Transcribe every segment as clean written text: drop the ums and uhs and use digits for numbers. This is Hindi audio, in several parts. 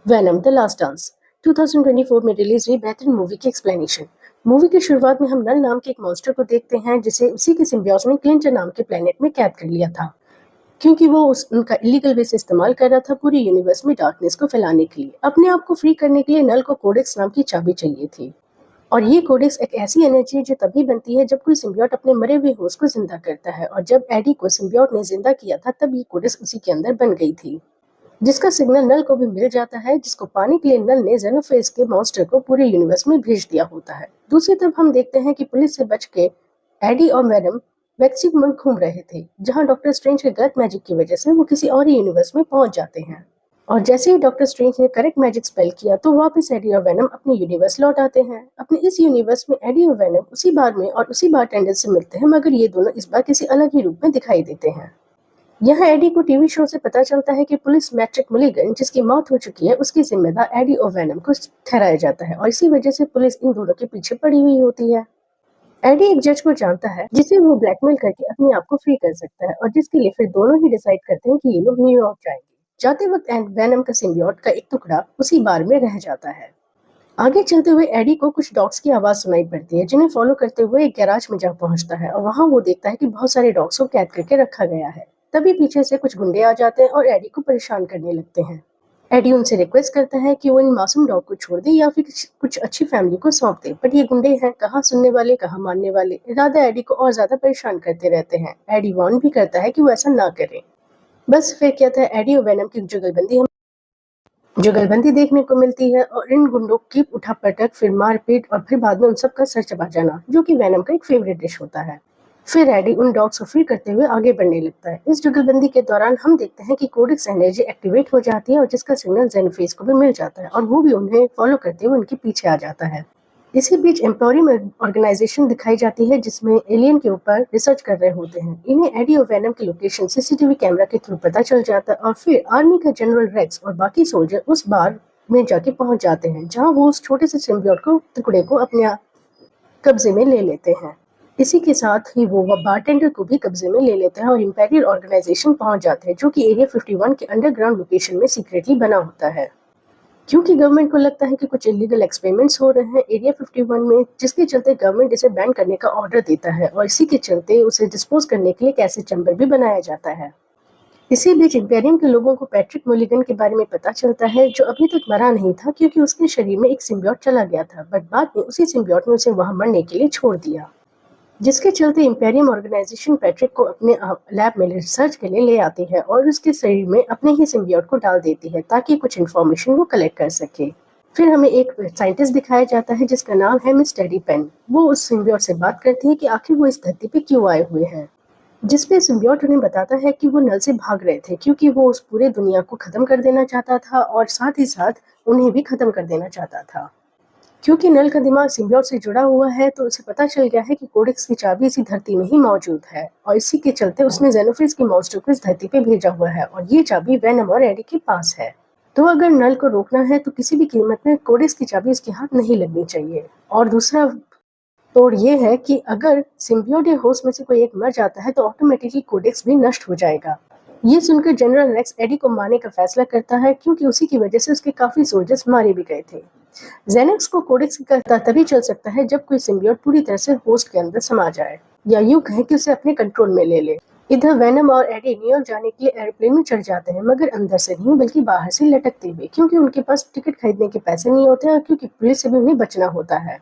वेनम द लास्ट डांस 2024 में रिलीज हुई बेहतरीन मूवी की एक्सप्लेनेशन। मूवी की शुरुआत में हम नल नाम के एक मॉन्स्टर को देखते हैं जिसे उसी के सिम्बियोट ने क्लिंटन नाम के प्लेनेट में कैद कर लिया था, क्योंकि वो उनका इलीगल वे से इस्तेमाल कर रहा था पूरे यूनिवर्स में डार्कनेस को फैलाने के लिए। अपने आप को फ्री करने के लिए नल को कोडेक्स नाम की चाबी चाहिए थी, और ये कोडेक्स एक ऐसी एनर्जी है जो तभी बनती है जब कोई सिम्बियोट अपने मरे हुए होस्ट को जिंदा करता है, और जब एडी को सिम्बियोट ने जिंदा किया था तब ये कोडेक्स उसी के अंदर बन गई थी, जिसका सिग्नल नल को भी मिल जाता है, जिसको पाने के लिए नल ने जेनोफेज के मॉन्स्टर को पूरे यूनिवर्स में भेज दिया होता है। दूसरी तरफ हम देखते हैं कि पुलिस से बच के एडी और वेनम मैक्सिको में घूम रहे थे, जहां डॉक्टर स्ट्रेंज के गलत मैजिक की वजह से वो किसी और ही यूनिवर्स में पहुंच जाते हैं। और जैसे ही डॉक्टर स्ट्रेंज ने करेक्ट मैजिक स्पेल किया तो वापस एडी और वेनम अपने यूनिवर्स लौट आते हैं। अपने इस यूनिवर्स में एडी और वेनम उसी बार में और उसी बारटेंडर से मिलते हैं, मगर ये दोनों इस बार किसी अलग ही रूप में दिखाई देते हैं। यहाँ एडी को टीवी शो से पता चलता है कि पुलिस मैट्रिक मुलिगन, जिसकी मौत हो चुकी है, उसकी जिम्मेदार एडी और वेनम को ठहराया जाता है, और इसी वजह से पुलिस इन दोनों के पीछे पड़ी हुई होती है। एडी एक जज को जानता है जिसे वो ब्लैकमेल करके अपने आप को फ्री कर सकता है, और जिसके लिए फिर दोनों ही डिसाइड करते हैं कि ये लोग न्यूयॉर्क जाएंगे। जाते वक्त वेनम का सिम्बियोट का एक टुकड़ा उसी बार में रह जाता है। आगे चलते हुए एडी को कुछ डॉग्स की आवाज सुनाई पड़ती है, जिन्हें फॉलो करते हुए एक गैराज में जा पहुंचता है, और वहां वो देखता है कि बहुत सारे डॉग्स को कैद करके रखा गया है। तभी पीछे से कुछ गुंडे आ जाते हैं और एडी को परेशान करने लगते हैं। एडी उनसे रिक्वेस्ट करता है कि वो इन मासूम डॉग को छोड़ दे या फिर कुछ अच्छी फैमिली को सौंप दे, बट ये गुंडे हैं, कहाँ सुनने वाले कहाँ मानने वाले। इरादा एडी को और ज्यादा परेशान करते रहते हैं। एडी वार्न भी करता है कि वो ऐसा ना करे। बस फिर क्या था, एडी और वेनम की जुगलबंदी देखने को मिलती है, और इन गुंडों की उठापटक, फिर मारपीट, और फिर बाद में उन सबका सर चबा जाना, जो कि वेनम का एक फेवरेट डिश होता है। फिर एडी उन डॉग्स को फ्री करते हुए आगे बढ़ने लगता है। इस जुगलबंदी के दौरान हम देखते हैं कि कोडेक्स एनर्जी एक्टिवेट हो जाती है, और जिसका सिग्नल जेनोफेज को भी मिल जाता है, और वो भी उन्हें फॉलो करते हुए उनके पीछे आ जाता है। इसी बीच एम्पोरियम ऑर्गेनाइजेशन दिखाई जाती है, जिसमें एलियन के ऊपर रिसर्च कर रहे होते हैं। इन्हें एडी और वेनम की लोकेशन सीसीटीवी कैमरा के थ्रू पता चल जाता है, और फिर आर्मी का जनरल रेक्स और बाकी सोल्जर उस बार में जाके पहुंच जाते हैं, जहां वो उस छोटे से सिम्बियोट को टुकड़े को अपने कब्जे में ले लेते हैं। इसी के साथ ही वो बारटेंडर को भी कब्जे में ले लेते हैं, और इंपीरियल ऑर्गेनाइजेशन पहुंच जाते हैं, जो कि एरिया 51 के अंडरग्राउंड लोकेशन में सीक्रेटली बना होता है। क्योंकि गवर्नमेंट को लगता है कि कुछ इलीगल एक्सपेरिमेंट्स हो रहे हैं एरिया 51 में, जिसके चलते गवर्नमेंट इसे बैन करने का ऑर्डर देता है, और इसी के चलते उसे डिस्पोज करने के लिए एक ऐसे चैम्बर भी बनाया जाता है। इसी बीच इंपेरियम के लोगों को पैट्रिक मुलिगन के बारे में पता चलता है, जो अभी तक मरा नहीं था, क्योंकि उसके शरीर में एक सिम्बियोट चला गया था, बट बाद में उसी सिम्बियोट ने उसे वहां मरने के लिए छोड़ दिया, जिसके चलते इंपेरियम ऑर्गेनाइजेशन पैट्रिक को अपने लैब में रिसर्च के लिए ले आती है, और उसके शरीर में अपने ही सिम्बियोट को डाल देती है ताकि कुछ इन्फॉर्मेशन वो कलेक्ट कर सके। फिर हमें एक साइंटिस्ट दिखाया जाता है जिसका नाम है मिस टेडी पेन। वो उस सिम्बियोट से बात करती है कि आखिर वो इस धरती पे क्यों आए हुए हैं, जिसपे सिम्बियोट उन्हें बताता है कि वो नल से भाग रहे थे, क्योंकि वो उस पूरे दुनिया को खत्म कर देना चाहता था, और साथ ही साथ उन्हें भी खत्म कर देना चाहता था। क्योंकि नल का दिमाग सिम्बियोट से जुड़ा हुआ है, तो उसे पता चल गया है कि कोडेक्स की चाबी इसी धरती में ही मौजूद है, और इसी के चलते उसने जेनोफिस के मॉन्स्टर को इस धरती पे भेजा हुआ है, और ये चाबी वेनम और एडी के पास है। तो अगर नल को रोकना है तो किसी भी कीमत में कोडेक्स की चाबी उसके हाथ नहीं लगनी चाहिए। और दूसरा तोड़ ये है कि अगर सिम्बियोट या होस्ट में से कोई एक मर जाता है तो ऑटोमेटिकली कोडेक्स भी नष्ट हो जाएगा। ये सुनकर जनरल रेक्स एडी को मारने का फैसला करता है, क्योंकि उसी की वजह से उसके काफी सोल्जर्स मारे भी गए थे। जेनेक्स को कोडेक्स का पता तभी चल सकता है जब कोई सिम्बियोट पूरी तरह से होस्ट के अंदर समा जाए, या यूं कहें कि उसे अपने कंट्रोल में ले ले। इधर वेनम और एडी न्यूयॉर्क जाने के लिए एयरप्लेन में चढ़ जाते हैं, मगर अंदर से नहीं बल्कि बाहर से लटकते हुए, क्योंकि उनके पास टिकट खरीदने के पैसे नहीं होते, और क्योंकि पुलिस से भी उन्हें बचना होता है।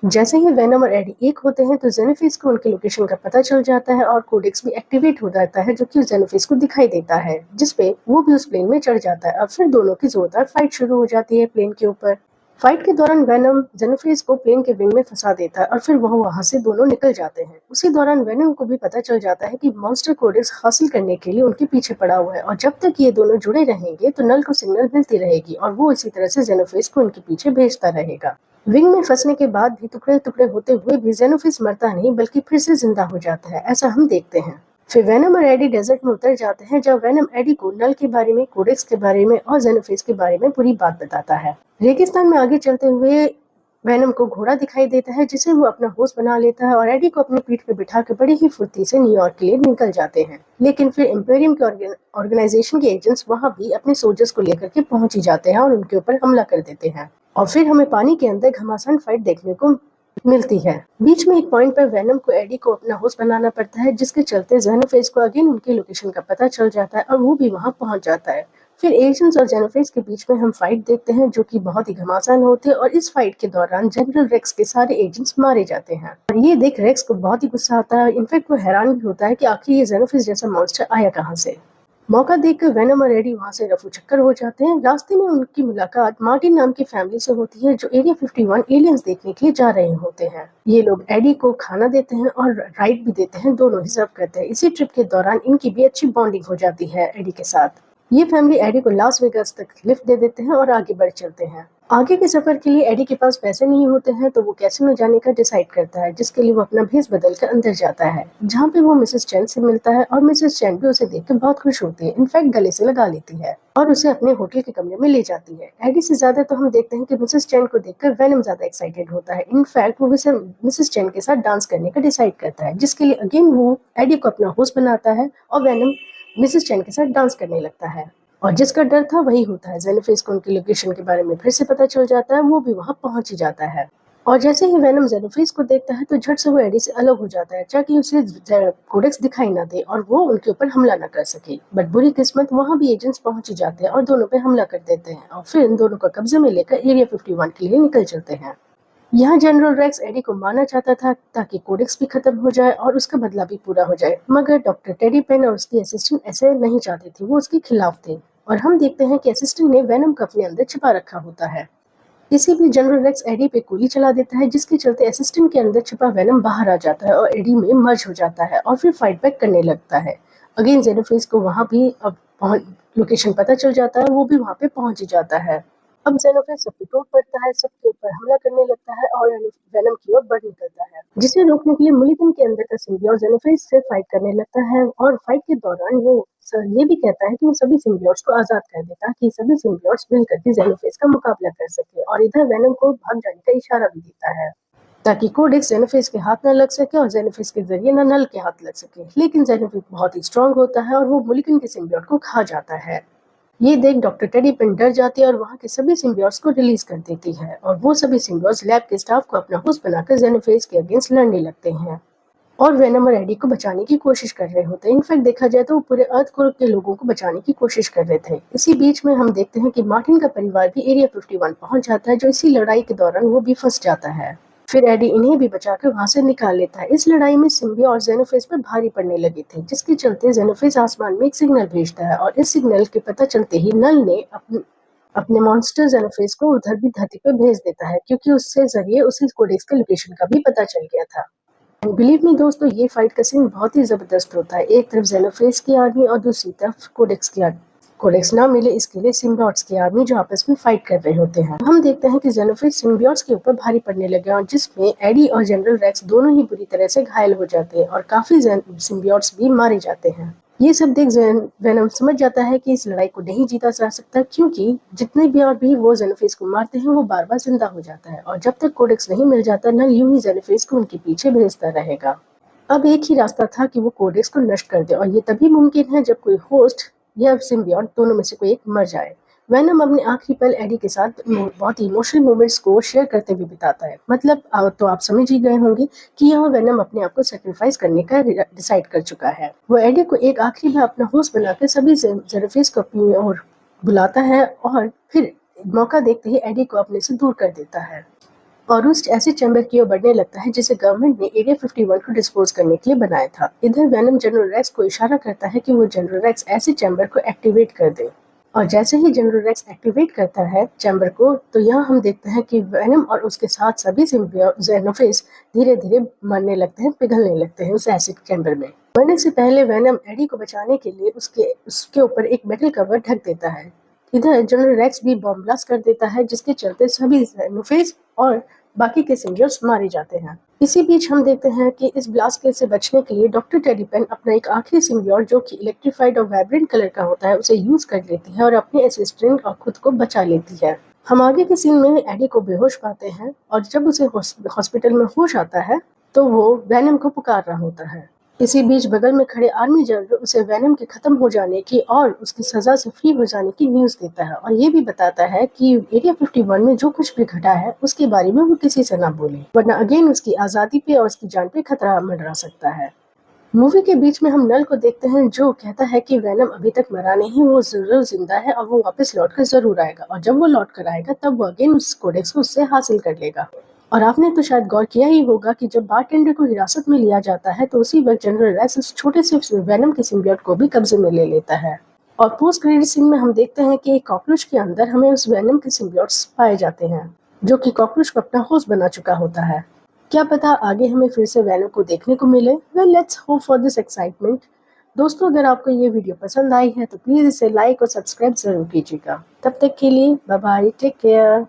जैसे ही वेनम और एडी एक होते हैं तो जेनोफिस को उनके लोकेशन का पता चल जाता है, और कोडेक्स भी एक्टिवेट हो जाता है, जो कि उस जेनोफिस को दिखाई देता है, जिसपे वो भी उस प्लेन में चढ़ जाता है। अब फिर दोनों की जोरदार फाइट शुरू हो जाती है प्लेन के ऊपर। फाइट के दौरान वेनम जेनोफिस को प्लेन के विंग में फंसा देता है, और फिर वह वहां से दोनों निकल जाते हैं। उसी दौरान वेनम को भी पता चल जाता है कि मॉन्स्टर कोडेक्स हासिल करने के लिए उनके पीछे पड़ा हुआ है, और जब तक ये दोनों जुड़े रहेंगे तो नल को सिग्नल मिलती रहेगी, और वो इसी तरह से जेनोफिस को उनके पीछे भेजता रहेगा। विंग में फंसने के बाद भी टुकड़े टुकड़े होते हुए भी जेनोफिस मरता नहीं, बल्कि फिर से जिंदा हो जाता है, ऐसा हम देखते हैं। फिर वेनम और एडी डेजर्ट में उतर जाते हैं, जब वेनम एडी को नल के बारे में, कोडेक्स के बारे में और जेनोफिस के बारे में पूरी बात बताता है। रेगिस्तान में आगे चलते हुए वेनम को घोड़ा दिखाई देता है जिसे वो अपना होस्ट बना लेता है और एडी को अपनी पीठ पे बिठा कर बड़ी ही फुर्ती से न्यूयॉर्क के लिए निकल जाते हैं। लेकिन फिर इम्पेरियम के ऑर्गेनाइजेशन के एजेंट्स वहां भी अपने सोल्जर्स को लेकर के पहुंच ही जाते हैं और उनके ऊपर हमला कर देते हैं और फिर हमें पानी के अंदर घमासान फाइट देखने को मिलती है। बीच में एक पॉइंट पर वेनम को एडी को अपना होस्ट बनाना पड़ता है जिसके चलते जेनोफेज को अगेन उनकी लोकेशन का पता चल जाता है और वो भी वहां पहुंच जाता है। फिर एजेंट्स और जेनोफेज के बीच में हम फाइट देखते हैं जो कि बहुत ही घमासान होती है और इस फाइट के दौरान जनरल रेक्स के सारे एजेंट्स मारे जाते हैं और ये देख रेक्स को बहुत ही गुस्सा आता है। इनफैक्ट वो हैरान भी होता है कि आखिर ये जेनोफेज जैसा मॉन्स्टर आया कहाँ से। मौका देखकर वेनम और एडी वहां से रफू चक्कर हो जाते हैं। रास्ते में उनकी मुलाकात मार्टिन नाम की फैमिली से होती है जो एरिया 51 एलियंस देखने के लिए जा रहे होते हैं। ये लोग एडी को खाना देते हैं और राइड भी देते हैं, दोनों ही सर्व करते हैं। इसी ट्रिप के दौरान इनकी भी अच्छी बॉन्डिंग हो जाती है एडी के साथ। ये फैमिली एडी को लास वेगास तक लिफ्ट दे देते हैं और आगे बढ़ चलते हैं। आगे के सफर के लिए एडी के पास पैसे नहीं होते हैं तो वो कैसीनो जाने का डिसाइड करता है जिसके लिए वो अपना भेस बदल कर अंदर जाता है जहाँ पे वो मिसेस चैन से मिलता है और मिसेस चैन भी उसे देख कर बहुत खुश होती है। इनफैक्ट गले से लगा लेती है और उसे अपने होटल के कमरे में ले जाती है। एडी से ज्यादा तो हम देखते हैं कि मिसेस चैन को देखकर वेनम ज्यादा एक्साइटेड होता है। इनफैक्ट वो मिसेस चैन के साथ डांस करने का डिसाइड करता है जिसके लिए अगेन वो एडी को अपना होस्ट बनाता है और वेनम मिसेस चैन के साथ डांस करने लगता है। और जिसका डर था वही होता है। जेनोफेज को उनकी लोकेशन के बारे में फिर से पता चल जाता है, वो भी वहां पहुंच ही जाता है और जैसे ही वेनम जेनोफेज को देखता है तो झट से वो एडी से अलग हो जाता है ताकि उसे कोडेक्स दिखाई ना दे और वो उनके ऊपर हमला ना कर सके। बट बुरी किस्मत वहां भी एजेंट्स पहुंच ही जाते हैं और दोनों पे हमला कर देते हैं और फिर इन दोनों को कब्जे में लेकर एरिया 51 के लिए निकल चलते हैं। यहाँ जनरल रेक्स एडी को मारना चाहता था ताकि कोडेक्स भी खत्म हो जाए और उसका बदला भी पूरा हो जाए, मगर डॉक्टर टेडी पेन और उसकी असिस्टेंट ऐसे नहीं चाहते थे, वो उसके खिलाफ थे। और हम देखते हैं कि असिस्टेंट ने वेनम को अपने अंदर छिपा रखा होता है। इसी बीच जनरल रेक्स एडी पे गोली चला देता है जिसके चलते असिस्टेंट के अंदर छिपा वेनम बाहर आ जाता है और एडी में मर्ज हो जाता है और फिर फाइट बैक करने लगता है। अगेन जेनोफेज को वहां भी अब लोकेशन पता चल जाता है, वो भी वहां पे पहुंच ही जाता है। अब जेनोफेज सब पे टूट पड़ता है, सबके ऊपर हमला करने लगता है और वेनम की ओर बढ़ निकलता है जिसे रोकने के लिए मुलिकन के अंदर का सिम्बियोट जेनोफेज से फाइट करने लगता है और फाइट के दौरान वो ये भी कहता है कि वो सभी सिम्बियोट्स को आजाद कर दे ताकि सभी सिम्बियोट्स मिलकर के जेनोफेज का मुकाबला कर सके और इधर वेनम को भाग जाने का इशारा भी देता है ताकि कोडेक्स जेनोफेज के हाथ न लग सके और जेनोफेज के जरिए न नल के हाथ लग सके। लेकिन जेनोफेज बहुत ही स्ट्रांग होता है और वो मुलिकन के सिम्बियोट को खा जाता है। ये देख डॉक्टर टेडी पेन डर जाती है और वहाँ के सभी सिम्बियोट्स को रिलीज कर देती है और वो सभी सिम्बियोट्स लैब के स्टाफ को अपना होस्ट बनाकर जेनोफेज के अगेंस्ट लड़ने लगते हैं और वेनम और एडी को बचाने की कोशिश कर रहे होते हैं। इनफैक्ट देखा जाए तो वो पूरे अर्थ ग्रुप के लोगों को बचाने की कोशिश कर रहे थे। इसी बीच में हम देखते हैं कि मार्टिन का परिवार भी एरिया 51 पहुंच जाता है जो इसी लड़ाई के दौरान वो भी फंस जाता है। फिर एडी इन्हें भी बचाकर वहां से निकाल लेता है। इस लड़ाई में सिम्बिया और जेनोफेज पर भारी पड़ने लगे थे जिसके चलते जेनोफेज आसमान में एक सिग्नल भेजता है और इस सिग्नल के पता चलते ही नल ने अपने मॉन्स्टर जेनोफेज को उधर भी धरती पर भेज देता है क्योंकि उससे जरिए उसे कोडेक्स के लोकेशन का भी पता चल गया था। बिलीव मी दोस्तों, ये फाइट का सीन बहुत ही जबरदस्त होता है। एक तरफ जेनोफेज की आर्मी और दूसरी तरफ कोडेक्स की आर्मी। कोडेक्स ना मिले इसके लिए सिम्बियोट्स की आर्मी जो आपस में फाइट कर रहे होते हैं। हम देखते हैं कि जेनोफेज सिम्बियोट्स के ऊपर भारी पड़ने लगे और जिसमें एडी और जनरल रेक्स दोनों ही बुरी तरह से घायल हो जाते हैं और काफी सिम्बियोट्स भी मारे जाते हैं। ये सब देख वेनम समझ जाता है कि इस लड़ाई को नहीं जीता जा सकता क्योंकि जितने भी और भी वो जेनोफेज को मारते हैं वो बार बार जिंदा हो जाता है और जब तक कोडेक्स नहीं मिल जाता नल यूं ही जेनोफेज को उनके पीछे भेजता रहेगा। अब एक ही रास्ता था कि वो कोडेक्स को नष्ट कर दे और ये तभी मुमकिन है जब कोई होस्ट या सिम्बियोट दोनों में से कोई एक मर जाए। वेनम अपने आखिरी पल एडी के साथ बहुत ही इमोशनल मोमेंट्स को शेयर करते हुए बिताता है। मतलब तो आप समझ ही गए होंगे कि यहाँ वेनम अपने आप को सेक्रीफाइस करने का डिसाइड कर चुका है। वो एडी को एक आखिरी बार अपना होस्ट बनाकर सभी जेनोफेज को अपनी ओर बुलाता है और फिर मौका देखते ही एडी को अपने से दूर कर देता है और उस ऐसे चैम्बर की ओर बढ़ने लगता है जिसे गवर्नमेंट ने एरिया 51 को डिस्पोज करने के लिए बनाया था। इधर वेनम जनरल रेक्स को इशारा करता है कि वो जनरल रेक्स ऐसे चैम्बर को एक्टिवेट कर दे और जैसे ही जनरल रेक्स एक्टिवेट करता है चैम्बर को तो यहाँ हम देखते हैं कि वेनम और उसके साथ सभी जेनोफेज धीरे धीरे मरने लगते हैं, पिघलने लगते हैं उस एसिड चैम्बर में। मरने से पहले वेनम एडी को बचाने के लिए उसके ऊपर एक मेटल कवर ढक देता है। इधर जनरल रेक्स भी बॉम्ब ब्लास्ट कर देता है जिसके चलते सभी जेनोफेज और बाकी के सिम्बियोट्स मारे जाते हैं। इसी बीच हम देखते हैं कि इस ब्लास्ट से बचने के लिए डॉक्टर टेडी पेन अपना एक आखिरी सिम्बियोट जो कि इलेक्ट्रिफाइड और वाइब्रेंट कलर का होता है उसे यूज कर लेती है और अपने असिस्टेंट और खुद को बचा लेती है। हम आगे के सीन में एडी को बेहोश पाते हैं और जब उसे हॉस्पिटल में होश आता है तो वो वेनम को पुकार रहा होता है। इसी बीच बगल में खड़े आर्मी जनरल उसे वेनम के खत्म हो जाने की और उसकी सजा से फ्री हो जाने की न्यूज देता है और ये भी बताता है कि एरिया 51 में जो कुछ भी घटा है उसके बारे में वो किसी से ना बोले, वरना अगेन उसकी आजादी पे और उसकी जान पे खतरा मंडरा सकता है। मूवी के बीच में हम नल को देखते हैं जो कहता है कि वेनम अभी तक मरा नहीं, वो जरूर जिंदा है और वो वापस लौट कर जरूर आएगा और जब वो लौट कर आएगा तब वो अगेन उस कोडेक्स को उससे हासिल कर लेगा। और आपने तो शायद गौर किया ही होगा कि जब बारटेंडर को हिरासत में लिया जाता है तो उसी वक्त जनरल रेक्स उस छोटे से वेनम के सिम्बियोट को भी कब्जे में ले लेता है। और पोस्ट क्रेडिट सीन में हम देखते हैं कि एक कॉकरोच के अंदर हमें उस वेनम के सिम्बियोट्स पाए जाते हैं जो कि कॉकरोच को अपना होस्ट बना चुका होता है। क्या पता आगे हमें फिर से वेनम को देखने को मिले। Well, let's hope for this excitement. दोस्तों, अगर आपको ये वीडियो पसंद आई है तो प्लीज इसे लाइक और सब्सक्राइब जरूर कीजिएगा। तब तक के लिए बाय बाय, टेक केयर।